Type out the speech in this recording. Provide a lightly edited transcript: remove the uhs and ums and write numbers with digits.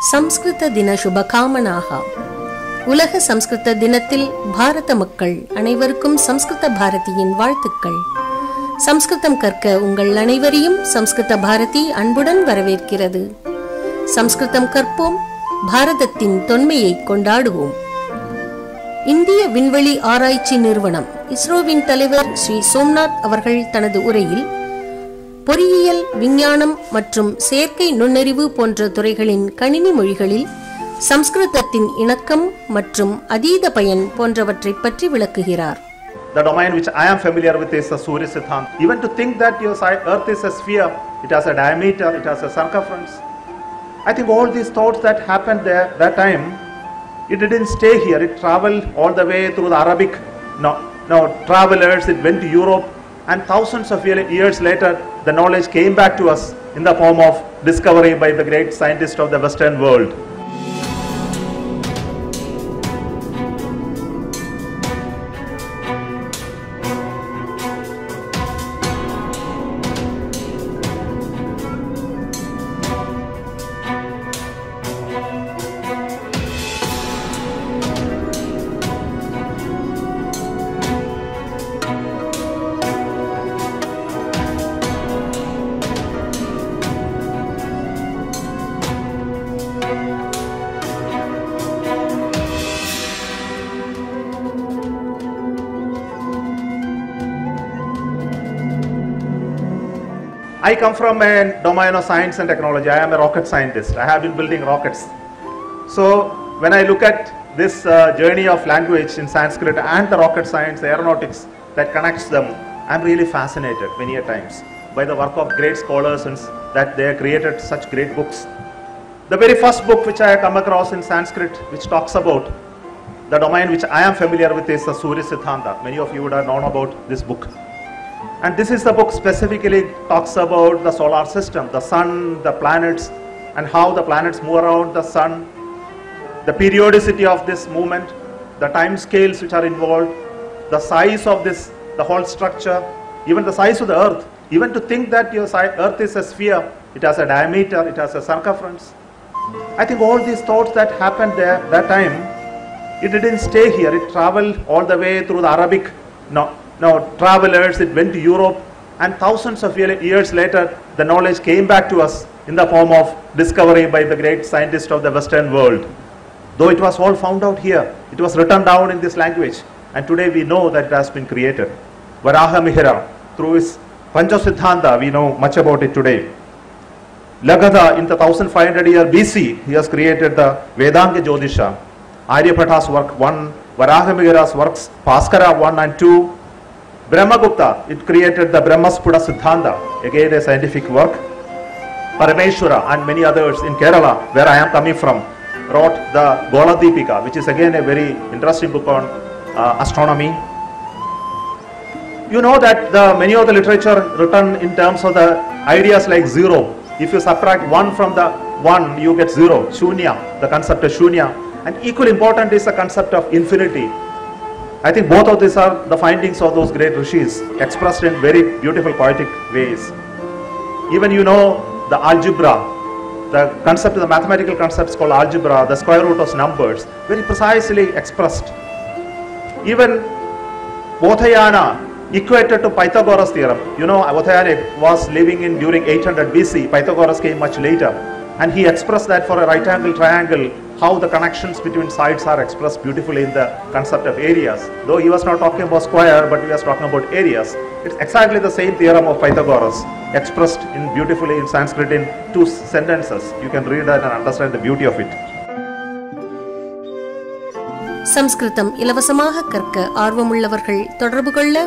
சம்ஸ்கிருத தின சுபகாமனாக. உலக சம்ஸ்கிருத தினத்தில் பாரத மக்கள் அனைவருக்கும் சம்ஸ்கிருத பாரதியின் வாழ்த்துக்கள். சம்ஸ்கிருதம் கற்க உங்கள் அனைவரையும் சம்ஸ்கிருத பாரதி அன்புடன் வரவேற்கிறது. சம்ஸ்கிருதம் கற்போம், பாரதத்தின் தொன்மையை கொண்டாடுவோம். இந்திய விண்வெளி ஆராய்ச்சி நிறுவனம் இஸ்ரோவின் தலைவர் ஸ்ரீ சோம்நாத் அவர்கள் தனது உரையில் பொறியியல், விஞ்ஞானம் மற்றும் செயற்கை நுண்ணறிவு போன்ற துறைகளின் கணினி மொழிகளில் சம்ஸ்கிருதத்தின் இணக்கம் மற்றும் அதீத பயன் போன்றவற்றை பற்றி விளக்குகிறார். The domain which I am familiar with is the Samskritam. Even to think that your earth is a sphere, it has a diameter, it has a circumference. I think all these thoughts that happened there that time, it didn't stay here. It traveled all the way through the Arabic travelers. It went to Europe, and thousands of years later, the knowledge came back to us in the form of discovery by the great scientists of the Western world. I come from a domain of science and technology. I am a rocket scientist. I have been building rockets. So when I look at this journey of language in Sanskrit and the rocket science, the aeronautics that connects them, I am really fascinated many a times by the work of great scholars and that they have created such great books. The very first book which I have come across in Sanskrit, which talks about the domain which I am familiar with, is the Samskritam. Many of you would have known about this book. And this is the book specifically talks about the solar system, the sun, the planets, and how the planets move around the sun, the periodicity of this movement, the time scales which are involved, the size of this, the whole structure, even the size of the earth. Even to think that your earth is a sphere, it has a diameter, it has a circumference. I think all these thoughts that happened there that time, it didn't stay here. It traveled all the way through the Arabic travelers. It went to Europe, and thousands of years later, the knowledge came back to us in the form of discovery by the great scientists of the Western world. Though it was all found out here, it was written down in this language, and today we know that it has been created. Varaha Mihira, through his Panchasiddhanta, we know much about it today. Lagadha, in the 1500 year BC, he has created the Vedanga Jyotisha. Aryabhata's work 1, Varaha Mihira's works, Bhaskara 1 and 2, Brahmagupta, it created the Brahmasputa Siddhanta, again a scientific work. Parameshwara and many others in Kerala, where I am coming from, wrote the Goladipika, which is again a very interesting book on astronomy. You know that many of the literature written in terms of the ideas like zero. If you subtract 1 from the 1, you get 0, Shunya, the concept of Shunya. And equally important is the concept of infinity. I think both of these are the findings of those great rishis, expressed in very beautiful poetic ways. Even you know the algebra, the concept, the mathematical concepts called algebra, the square root of numbers, very precisely expressed. Even Bothayana equated to Pythagoras theorem. You know, Bothayana was living in during 800 BC. Pythagoras came much later, and he expressed that for a right angle triangle, how the connections between sides are expressed beautifully in the concept of areas. Though he was not talking about square, but he was talking about areas. It's exactly the same theorem of Pythagoras, expressed beautifully in Sanskrit in 2 sentences. You can read that and understand the beauty of it. சம்ஸ்கிருதம் இலவசமாக கற்க ஆர்வமுள்ளவர்கள் தொடர்பு கொள்ள